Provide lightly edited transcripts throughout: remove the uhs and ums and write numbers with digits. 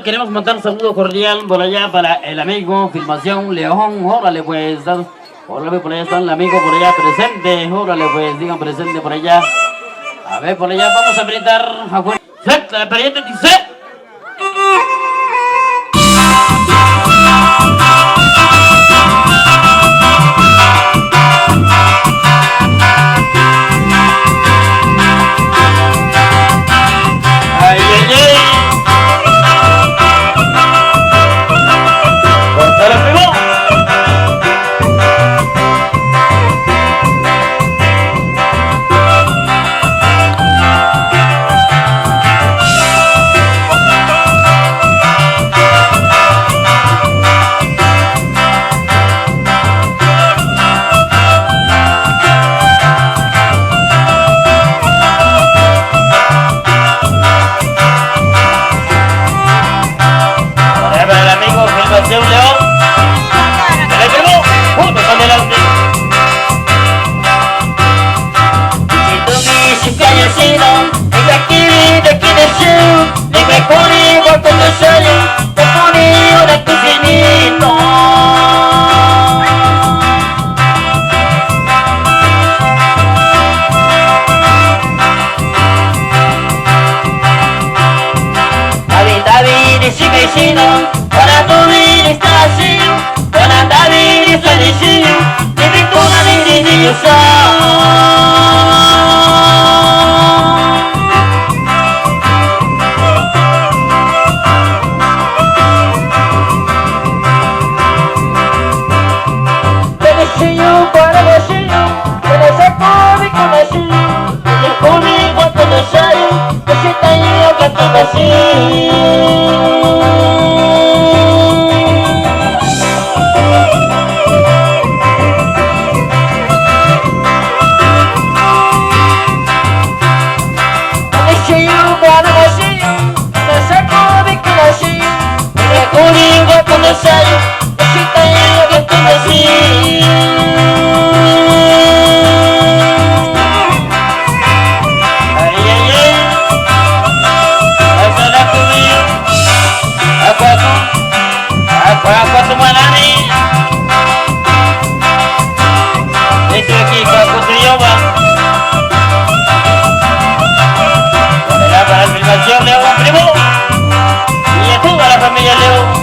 Queremos mandar un saludo cordial por allá para el amigo Filmación León. Órale pues, órale por allá está el amigo por allá presente. Órale pues, digan presente por allá. A ver por allá vamos a brindar a Juan. La pariente dice. Ay, ay, ay. ¡Cortale, primo! Para el amigo Filmación León. ¡Dale, primo! ¡Junto con delante! Si tú me dices que haya sido de aquí de sur, ni me pone igual con el sueño, te pone ahora tu finito. David, si me hicino, para tu vida está así, para David está diciendo, de mi cuna de niño para vecino, para sacar mi conocido, y conmigo todo el sayo, que si te llevo que tú así. Para el Filmación León, primo, y a toda la familia León.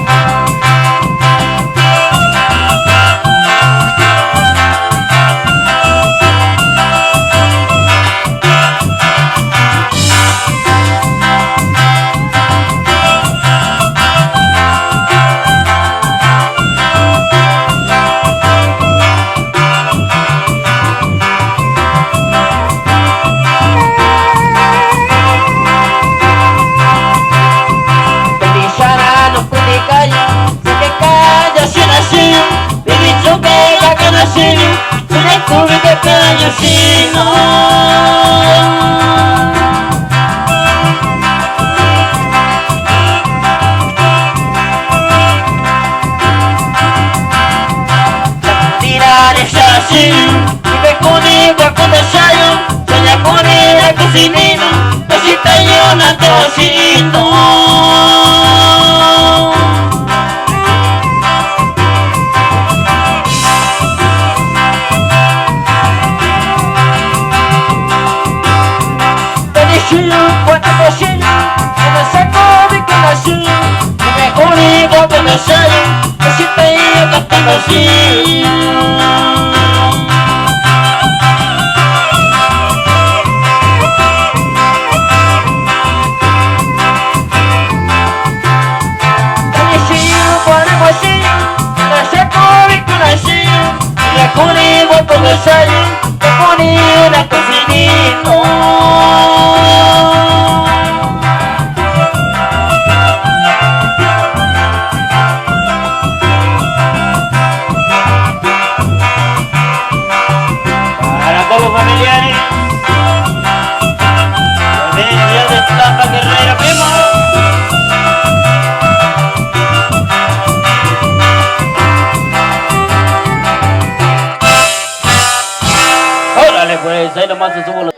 Pues ahí nomás se subo.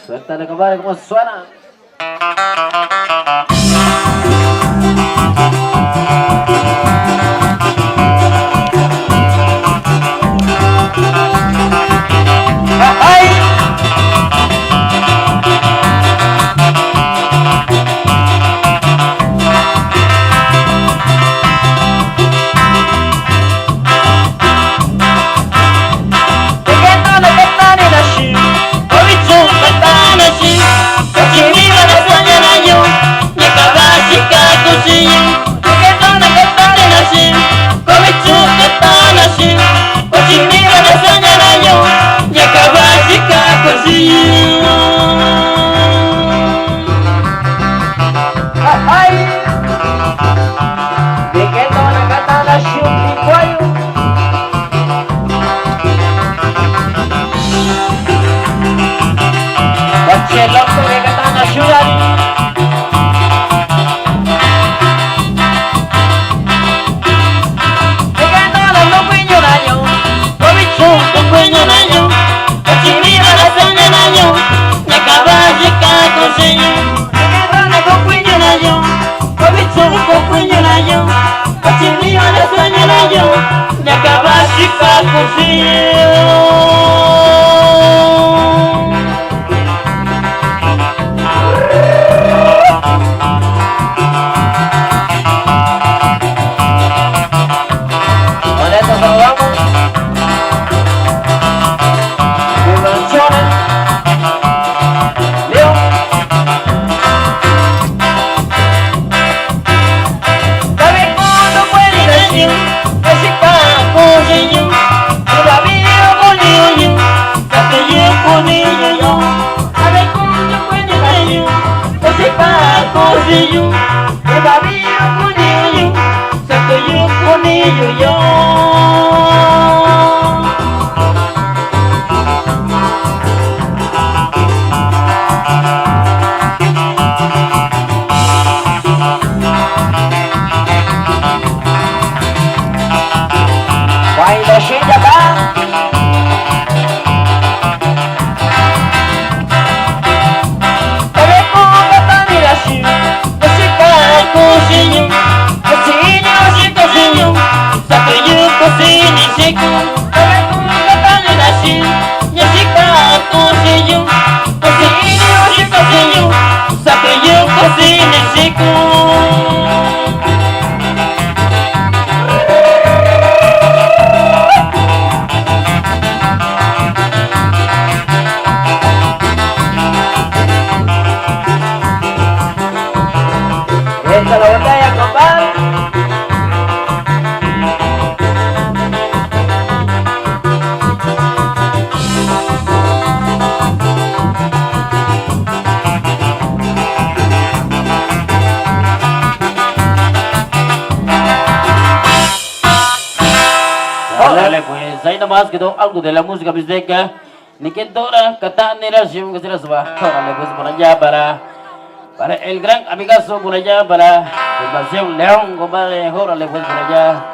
Suéltale, compadre, cómo suena. yo, Pachilio le soñaré yo, de acabar chica con esto saludamos. Vibraciones. Leo. ¿Sabe cuándo puede decir? Ese caco soy yo. Todavía bonito yo. Sabe yo bonito yo. ¿Sabe cuándo puede decir? Ese caco soy yo. Todavía bonito yo. Sabe yo bonito yo. Baila cheia da Sabe como tá me assim Esse cara cozinho Cozinho, esse cozinho Sabe eu cozinho, chico Sabe como tá me assim Esse cara cozinho Cozinho, esse cozinho Sabe eu cozinho, chico Esta la botella, compadre. Dale, pues ahí nomás quedó algo de la música mixteca. Ni que Dora, Catán, ni la Shim, que se las va. Órale, pues por allá para el gran amigazo por allá, para Invasión León, compadre, órale, pues por allá.